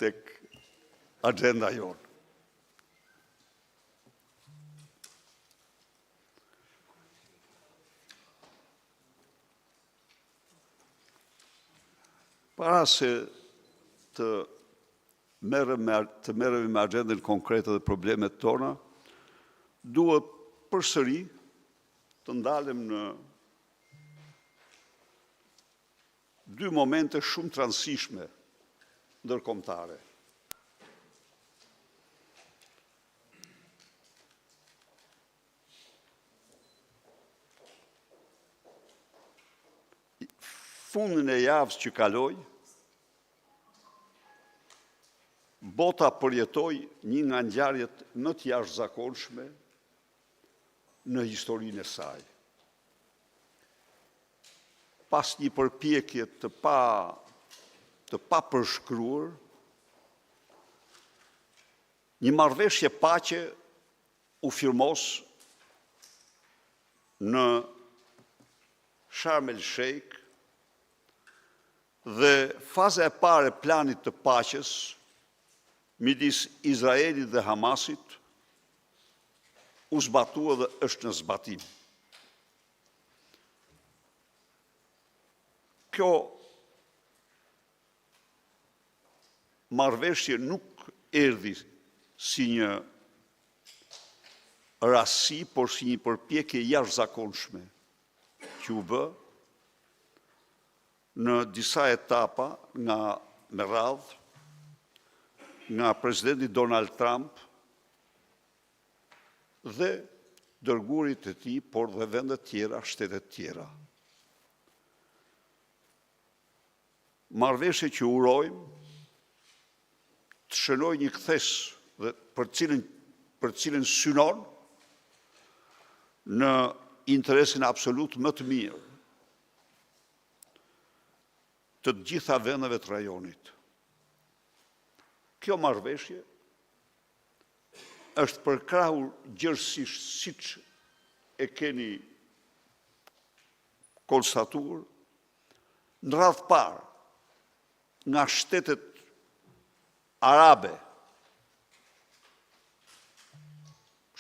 tek agenda jonë. Para se të merremi me agendën konkrete dhe problemet tona, duhet përsëri të ndalem në dy momente shumë të rëndësishme ndërkombëtare. Fundin e javës që kaloi, bota përjetoi një nga ngjarjet më të jashtëzakonshme në historinë e saj. Pas një përpjekje të pa përshkruar, një marrëveshje paqe u firmos në Sharm el Sheikh dhe faza e parë e planit të paqes midis Izraelit dhe Hamasit u zbatua dhe është në zbatim. Kjo marrëveshje nuk erdhi si një rasti, por si një përpjekje jashtëzakonshme që u bë në disa etapa me radhë nga presidenti Donald Trump dhe dërguarit e tij, por dhe vendet tjera, shtetet tjera. Marrëveshje që urojmë të shënoj një kthes dhe për cilën synon në interesin absolut më të mirë të gjitha vendeve të rajonit. Kjo marrëveshje është përkrahur gjërësisht siç e keni konstatuar në radhë parë nga shtetet arabe,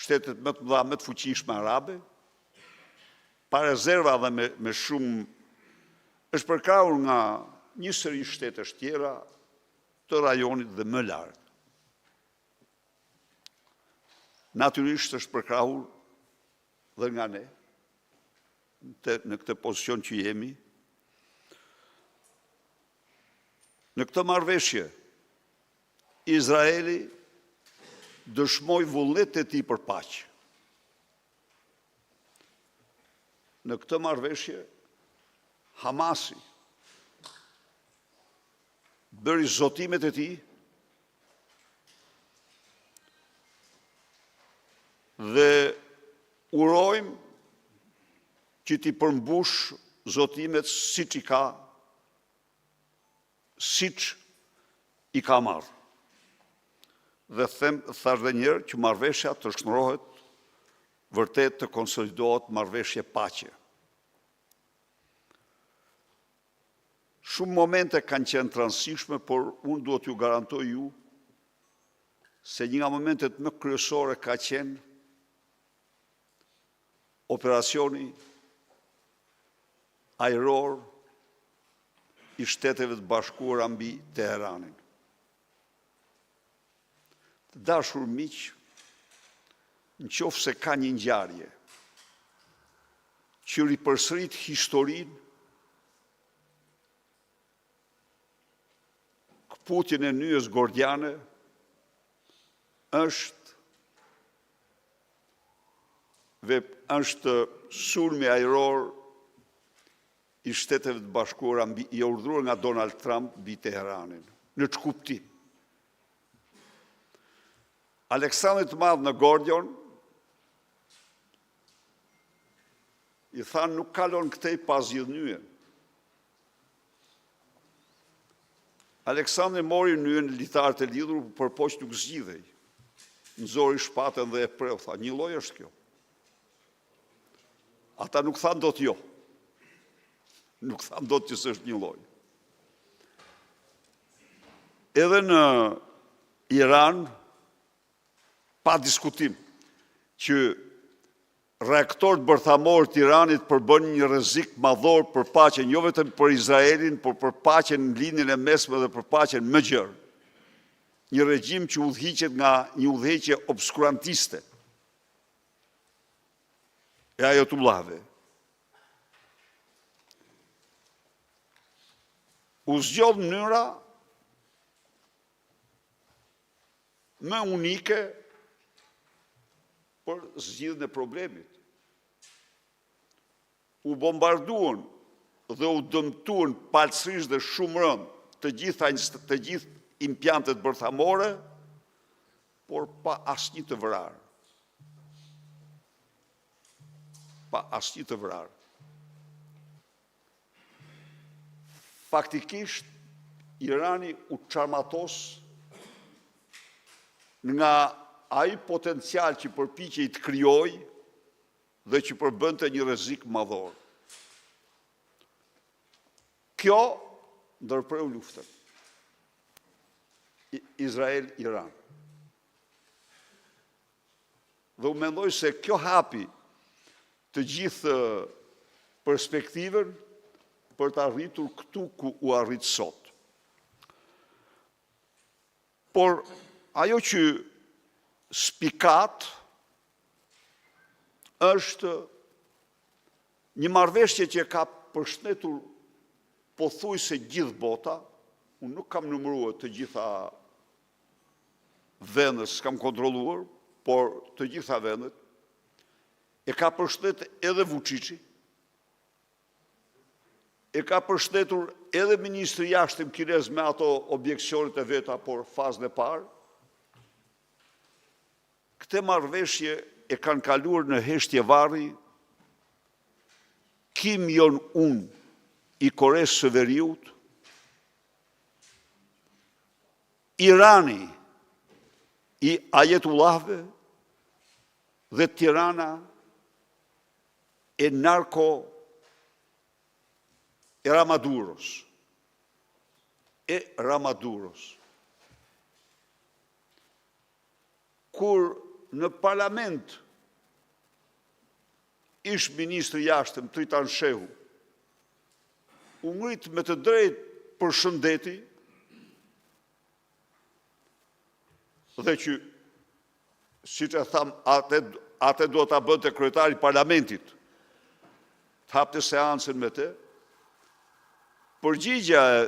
shtetet më të mëdha, më të fuqishme arabe, pa rezerva dhe me shumë, është përkrahur nga një sëri shtetesh tjera të rajonit dhe më larg. Natyrisht është përkrahur dhe nga ne, në këtë pozicion që jemi. Në këtë marrëveshje, Izraeli dëshmoi vullnetin e tij për paqe. Në këtë marrëveshje, Hamasi bëri zotimet e tij dhe urojmë që t'i përmbush zotimet siç i ka marrë. Dhe thash dhe njërë që marrëveshja të shndrohet vërtet të konsolidohet marrëveshje paqe. Shumë momente kanë qenë të rëndësishme, por unë duhet ju garantoj ju se një nga momentet më kryesore ka qenë operacioni ajror i Shteteve të Bashkuara mbi Teheranin. Të dashur miq, nëse ka një ngjarje që ripërsërit historinë, këputjen e nyjes gordiane është sulmi ajror i Shteteve të Bashkuara i urdhëruar nga Donald Trump mbi Teheranin. Në ç'kuptim? Aleksandrit të Madh në Gordion i thanë nuk kalon këtej pas zgjidhnyjen. Aleksandri mori nyjen litarët e lidhur, por poq nuk zgjidhej. Nxori shpatën dhe e preu, tha, një lloj është kjo. Ata nuk thanë dot jo. Nuk thanë dot që s'është një lloj. edhe në Iran, pa diskutim, që reaktorët bërthamorë të Iranit përbën një rrezik madhor për paqen, jo vetëm për Izraelin, por për paqen në linjën e mesme dhe për paqen më gjerë. Një regjim që udhëhiqet nga një udhëheqje obskurantiste e Ajatullahve. U zgjodh mënyra më unike për zgjidhjen e problemit. U bombarduan dhe u dëmtuan palësisht dhe shumë rënd të gjithë impjantet bërthamore, por pa asnjë të vrarë. Pa asnjë të vrarë. Faktikisht, Irani u çarmatos nga ai potencial që përpiqej të krijojë dhe që përbënte një rrezik madhor. Kjo ndërpreu luftën. Izrael-Iran. Dhe u mendoj se kjo hapi të gjithë perspektivën për të arritur këtu ku u arrit sot. Por ajo që spikat është një marrëveshje që ka përshëndetur pothuajse gjithë bota. Unë nuk kam numëruar të gjitha vendet, s'kam kontrolluar, por të gjitha vendet, e ka përshëndetur edhe Vučići, e ka përshëndetur edhe ministri i jashtëm kinez me ato objeksionet e veta, por fazën e parë. Këtë marrëveshje e kanë kaluar në heshtje varri Kim Jong-un i Koresë së Veriut, Irani i Ajetullahve dhe Tirana e narko e Ramaduros. Kur në parlament ish ministri i jashtëm Tritan Shehu u ngrit me të drejtë përshëndeti dhe që, siç e tham, atë do ta bënte kryetari i parlamentit, të hapte seancën me të. Përgjigja e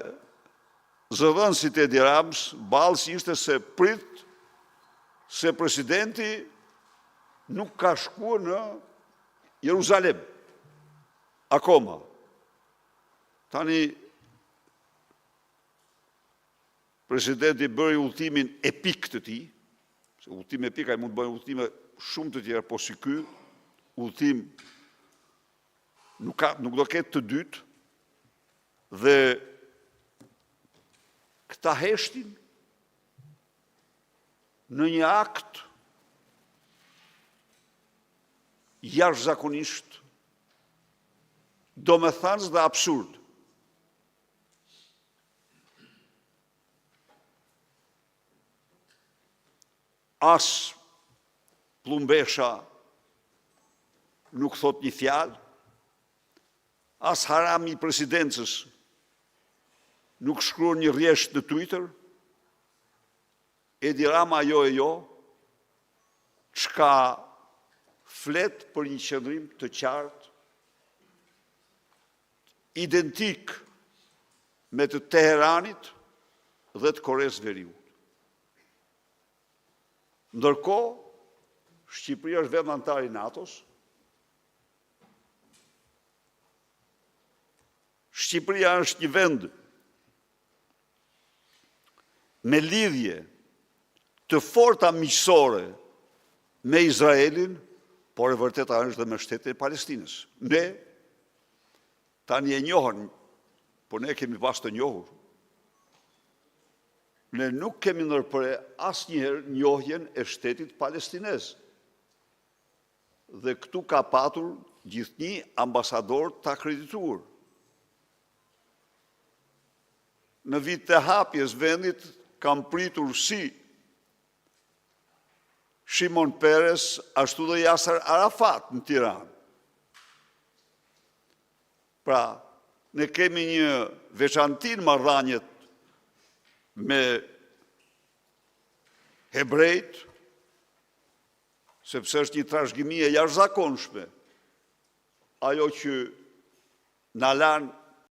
zëdhënësit Edi Ramës ballsi ishte se prit se presidenti nuk ka shkuar në Jeruzalem akoma. Tani presidenti bëri udhëtimin epik të tij, se udhëtim epik ai mund të bëjë udhëtime shumë të tjera, po si ky udhëtim nuk do ketë të dytë, dhe këta heshtin në një akt jashtëzakonisht domethënës dhe absurd. As Plumbesha nuk thot një fjalë, as Harami i presidencës nuk shkruan një rjesht në Twitter, Edi Rama jo e jo, çka flet për një qëndrim të qartë, identik me të Teheranit dhe të Koresë Veriut. Ndërkohë, Shqipëria është vend antar i NATO-s. Shqipëria është një vend me lidhje të forta miqësore me Izraelin, por e vërteta është dhe me Shtetin e Palestinës. Ne tani e njohën, por ne kemi pas të njohur. Ne nuk kemi ndërprer asnjëherë njohjen e Shtetit palestinez. Dhe këtu ka patur gjithnjë ambasador të akredituar. Në vit të hapjes vendit kam pritur si Shimon Peres, ashtu dhe Yasser Arafat në Tiranë. Pra, ne kemi një veçantin marrëdhëniet me hebrejt, sepse është një trashëgimi e jashtëzakonshme, ajo që na lanë